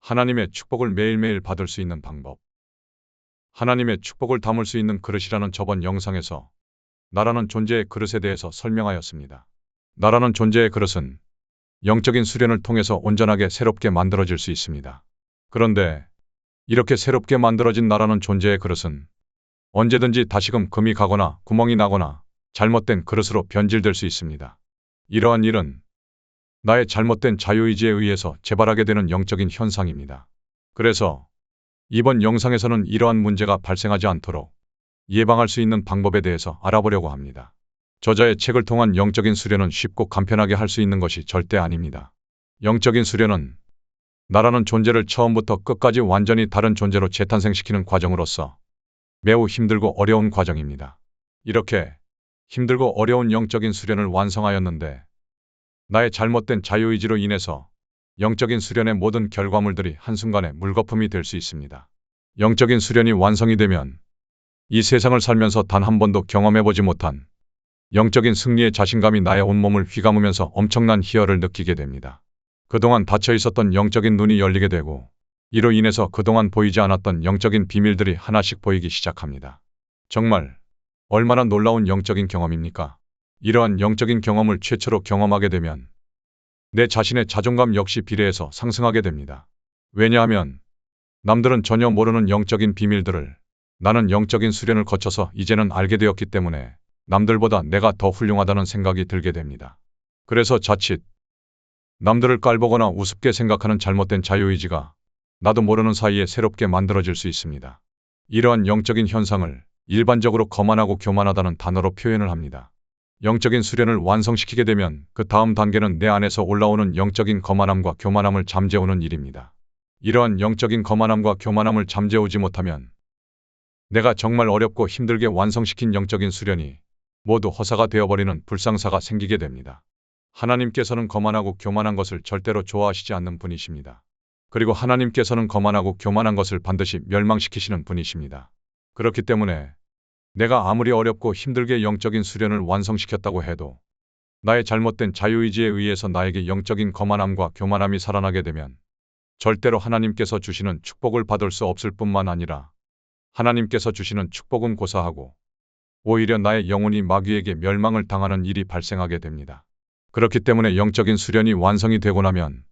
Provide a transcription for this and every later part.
하나님의 축복을 매일매일 받을 수 있는 방법. 하나님의 축복을 담을 수 있는 그릇이라는 저번 영상에서 나라는 존재의 그릇에 대해서 설명하였습니다. 나라는 존재의 그릇은 영적인 수련을 통해서 온전하게 새롭게 만들어질 수 있습니다. 그런데 이렇게 새롭게 만들어진 나라는 존재의 그릇은 언제든지 다시금 금이 가거나 구멍이 나거나 잘못된 그릇으로 변질될 수 있습니다. 이러한 일은 나의 잘못된 자유의지에 의해서 재발하게 되는 영적인 현상입니다. 그래서 이번 영상에서는 이러한 문제가 발생하지 않도록 예방할 수 있는 방법에 대해서 알아보려고 합니다. 저자의 책을 통한 영적인 수련은 쉽고 간편하게 할 수 있는 것이 절대 아닙니다. 영적인 수련은 나라는 존재를 처음부터 끝까지 완전히 다른 존재로 재탄생시키는 과정으로서 매우 힘들고 어려운 과정입니다. 이렇게 힘들고 어려운 영적인 수련을 완성하였는데 나의 잘못된 자유의지로 인해서 영적인 수련의 모든 결과물들이 한순간에 물거품이 될 수 있습니다. 영적인 수련이 완성이 되면 이 세상을 살면서 단 한 번도 경험해보지 못한 영적인 승리의 자신감이 나의 온몸을 휘감으면서 엄청난 희열을 느끼게 됩니다. 그동안 닫혀 있었던 영적인 눈이 열리게 되고 이로 인해서 그동안 보이지 않았던 영적인 비밀들이 하나씩 보이기 시작합니다. 정말 얼마나 놀라운 영적인 경험입니까? 이러한 영적인 경험을 최초로 경험하게 되면 내 자신의 자존감 역시 비례해서 상승하게 됩니다. 왜냐하면 남들은 전혀 모르는 영적인 비밀들을 나는 영적인 수련을 거쳐서 이제는 알게 되었기 때문에 남들보다 내가 더 훌륭하다는 생각이 들게 됩니다. 그래서 자칫 남들을 깔보거나 우습게 생각하는 잘못된 자유의지가 나도 모르는 사이에 새롭게 만들어질 수 있습니다. 이러한 영적인 현상을 일반적으로 거만하고 교만하다는 단어로 표현을 합니다. 영적인 수련을 완성시키게 되면 그 다음 단계는 내 안에서 올라오는 영적인 거만함과 교만함을 잠재우는 일입니다. 이러한 영적인 거만함과 교만함을 잠재우지 못하면 내가 정말 어렵고 힘들게 완성시킨 영적인 수련이 모두 허사가 되어버리는 불상사가 생기게 됩니다. 하나님께서는 거만하고 교만한 것을 절대로 좋아하시지 않는 분이십니다. 그리고 하나님께서는 거만하고 교만한 것을 반드시 멸망시키시는 분이십니다. 그렇기 때문에 내가 아무리 어렵고 힘들게 영적인 수련을 완성시켰다고 해도 나의 잘못된 자유의지에 의해서 나에게 영적인 거만함과 교만함이 살아나게 되면 절대로 하나님께서 주시는 축복을 받을 수 없을 뿐만 아니라 하나님께서 주시는 축복은 고사하고 오히려 나의 영혼이 마귀에게 멸망을 당하는 일이 발생하게 됩니다. 그렇기 때문에 영적인 수련이 완성이 되고 나면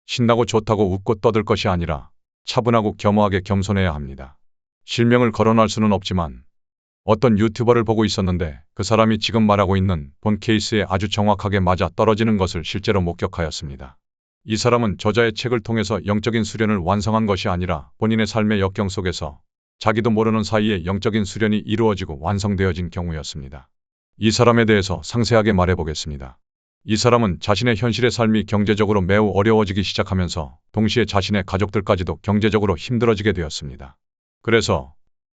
신나고 좋다고 웃고 떠들 것이 아니라 차분하고 겸허하게 겸손해야 합니다. 실명을 거론할 수는 없지만 어떤 유튜버를 보고 있었는데 그 사람이 지금 말하고 있는 본 케이스에 아주 정확하게 맞아 떨어지는 것을 실제로 목격하였습니다. 이 사람은 저자의 책을 통해서 영적인 수련을 완성한 것이 아니라 본인의 삶의 역경 속에서 자기도 모르는 사이에 영적인 수련이 이루어지고 완성되어진 경우였습니다. 이 사람에 대해서 상세하게 말해보겠습니다. 이 사람은 자신의 현실의 삶이 경제적으로 매우 어려워지기 시작하면서 동시에 자신의 가족들까지도 경제적으로 힘들어지게 되었습니다. 그래서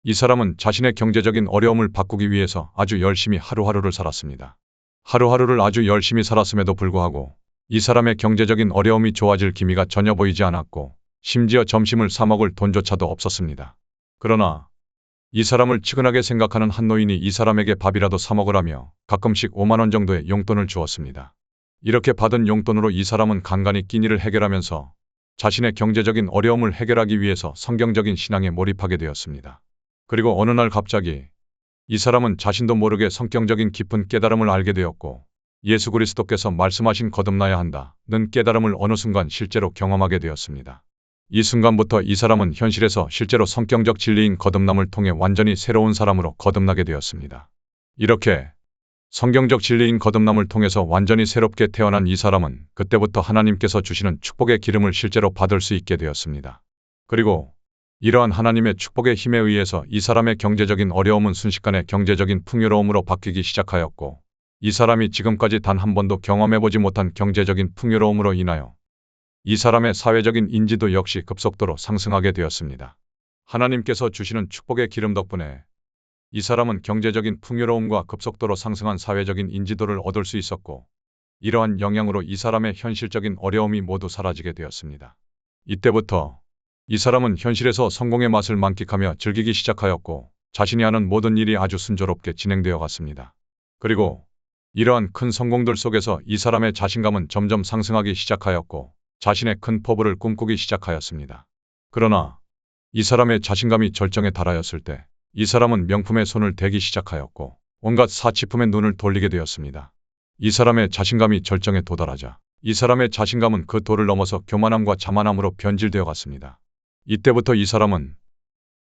이 사람은 자신의 경제적인 어려움을 바꾸기 위해서 아주 열심히 하루하루를 살았습니다. 하루하루를 아주 열심히 살았음에도 불구하고 이 사람의 경제적인 어려움이 좋아질 기미가 전혀 보이지 않았고 심지어 점심을 사 먹을 돈조차도 없었습니다. 그러나 이 사람을 측은하게 생각하는 한 노인이 이 사람에게 밥이라도 사 먹으라며 가끔씩 5만 원 정도의 용돈을 주었습니다. 이렇게 받은 용돈으로 이 사람은 간간히 끼니를 해결하면서 자신의 경제적인 어려움을 해결하기 위해서 성경적인 신앙에 몰입하게 되었습니다. 그리고 어느 날 갑자기 이 사람은 자신도 모르게 성경적인 깊은 깨달음을 알게 되었고 예수 그리스도께서 말씀하신 거듭나야 한다는 깨달음을 어느 순간 실제로 경험하게 되었습니다. 이 순간부터 이 사람은 현실에서 실제로 성경적 진리인 거듭남을 통해 완전히 새로운 사람으로 거듭나게 되었습니다. 이렇게 성경적 진리인 거듭남을 통해서 완전히 새롭게 태어난 이 사람은 그때부터 하나님께서 주시는 축복의 기름을 실제로 받을 수 있게 되었습니다. 그리고 이러한 하나님의 축복의 힘에 의해서 이 사람의 경제적인 어려움은 순식간에 경제적인 풍요로움으로 바뀌기 시작하였고 이 사람이 지금까지 단 한 번도 경험해보지 못한 경제적인 풍요로움으로 인하여 이 사람의 사회적인 인지도 역시 급속도로 상승하게 되었습니다. 하나님께서 주시는 축복의 기름 덕분에 이 사람은 경제적인 풍요로움과 급속도로 상승한 사회적인 인지도를 얻을 수 있었고 이러한 영향으로 이 사람의 현실적인 어려움이 모두 사라지게 되었습니다. 이때부터 이 사람은 현실에서 성공의 맛을 만끽하며 즐기기 시작하였고 자신이 하는 모든 일이 아주 순조롭게 진행되어 갔습니다. 그리고 이러한 큰 성공들 속에서 이 사람의 자신감은 점점 상승하기 시작하였고 자신의 큰 포부를 꿈꾸기 시작하였습니다. 그러나 이 사람의 자신감이 절정에 달하였을 때 이 사람은 명품에 손을 대기 시작하였고 온갖 사치품에 눈을 돌리게 되었습니다. 이 사람의 자신감이 절정에 도달하자 이 사람의 자신감은 그 도를 넘어서 교만함과 자만함으로 변질되어 갔습니다. 이때부터 이 사람은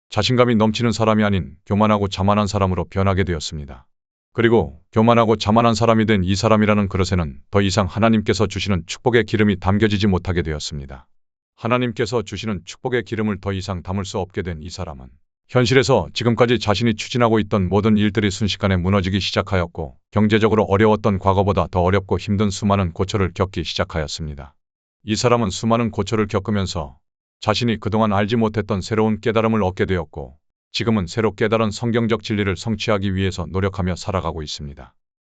자신감이 넘치는 사람이 아닌 교만하고 자만한 사람으로 변하게 되었습니다. 그리고 교만하고 자만한 사람이 된 이 사람이라는 그릇에는 더 이상 하나님께서 주시는 축복의 기름이 담겨지지 못하게 되었습니다. 하나님께서 주시는 축복의 기름을 더 이상 담을 수 없게 된 이 사람은 현실에서 지금까지 자신이 추진하고 있던 모든 일들이 순식간에 무너지기 시작하였고 경제적으로 어려웠던 과거보다 더 어렵고 힘든 수많은 고초를 겪기 시작하였습니다. 이 사람은 수많은 고초를 겪으면서 자신이 그동안 알지 못했던 새로운 깨달음을 얻게 되었고 지금은 새로 깨달은 성경적 진리를 성취하기 위해서 노력하며 살아가고 있습니다.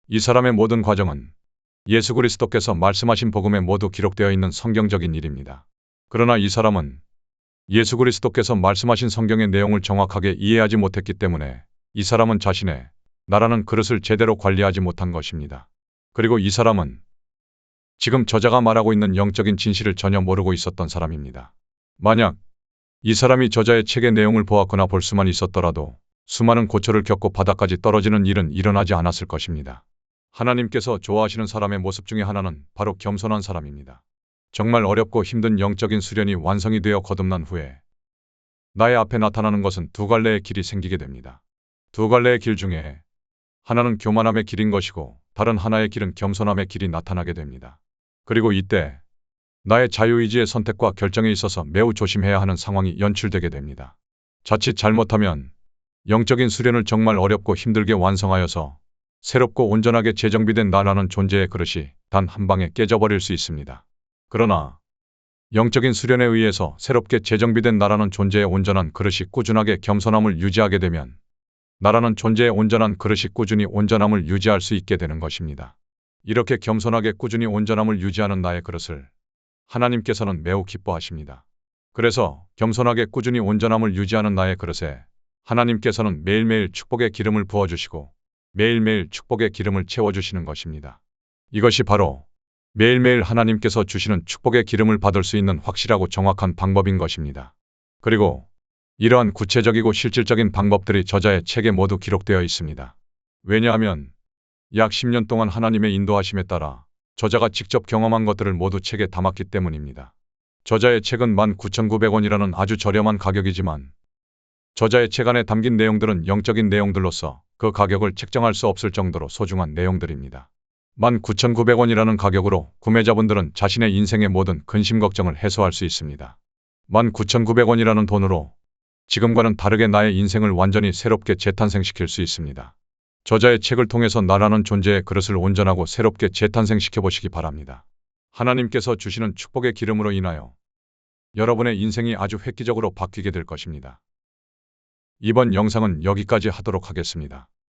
이 사람의 모든 과정은 예수 그리스도께서 말씀하신 복음에 모두 기록되어 있는 성경적인 일입니다. 그러나 이 사람은 예수 그리스도께서 말씀하신 성경의 내용을 정확하게 이해하지 못했기 때문에 이 사람은 자신의 나라는 그릇을 제대로 관리하지 못한 것입니다. 그리고 이 사람은 지금 저자가 말하고 있는 영적인 진실을 전혀 모르고 있었던 사람입니다. 만약 이 사람이 저자의 책의 내용을 보았거나 볼 수만 있었더라도 수많은 고초를 겪고 바닥까지 떨어지는 일은 일어나지 않았을 것입니다. 하나님께서 좋아하시는 사람의 모습 중에 하나는 바로 겸손한 사람입니다. 정말 어렵고 힘든 영적인 수련이 완성이 되어 거듭난 후에 나의 앞에 나타나는 것은 두 갈래의 길이 생기게 됩니다. 두 갈래의 길 중에 하나는 교만함의 길인 것이고 다른 하나의 길은 겸손함의 길이 나타나게 됩니다. 그리고 이때 나의 자유의지의 선택과 결정에 있어서 매우 조심해야 하는 상황이 연출되게 됩니다. 자칫 잘못하면 영적인 수련을 정말 어렵고 힘들게 완성하여서 새롭고 온전하게 재정비된 나라는 존재의 그릇이 단 한 방에 깨져버릴 수 있습니다. 그러나 영적인 수련에 의해서 새롭게 재정비된 나라는 존재의 온전한 그릇이 꾸준하게 겸손함을 유지하게 되면 나라는 존재의 온전한 그릇이 꾸준히 온전함을 유지할 수 있게 되는 것입니다. 이렇게 겸손하게 꾸준히 온전함을 유지하는 나의 그릇을 하나님께서는 매우 기뻐하십니다. 그래서 겸손하게 꾸준히 온전함을 유지하는 나의 그릇에 하나님께서는 매일매일 축복의 기름을 부어주시고 매일매일 축복의 기름을 채워주시는 것입니다. 이것이 바로 매일매일 하나님께서 주시는 축복의 기름을 받을 수 있는 확실하고 정확한 방법인 것입니다. 그리고 이러한 구체적이고 실질적인 방법들이 저자의 책에 모두 기록되어 있습니다. 왜냐하면 약 10년 동안 하나님의 인도하심에 따라 저자가 직접 경험한 것들을 모두 책에 담았기 때문입니다. 저자의 책은 19,900원이라는 아주 저렴한 가격이지만 저자의 책 안에 담긴 내용들은 영적인 내용들로서 그 가격을 책정할 수 없을 정도로 소중한 내용들입니다. 19,900원이라는 가격으로 구매자분들은 자신의 인생의 모든 근심 걱정을 해소할 수 있습니다. 19,900원이라는 돈으로 지금과는 다르게 나의 인생을 완전히 새롭게 재탄생시킬 수 있습니다. 저자의 책을 통해서 나라는 존재의 그릇을 온전하고 새롭게 재탄생시켜 보시기 바랍니다. 하나님께서 주시는 축복의 기름으로 인하여 여러분의 인생이 아주 획기적으로 바뀌게 될 것입니다. 이번 영상은 여기까지 하도록 하겠습니다.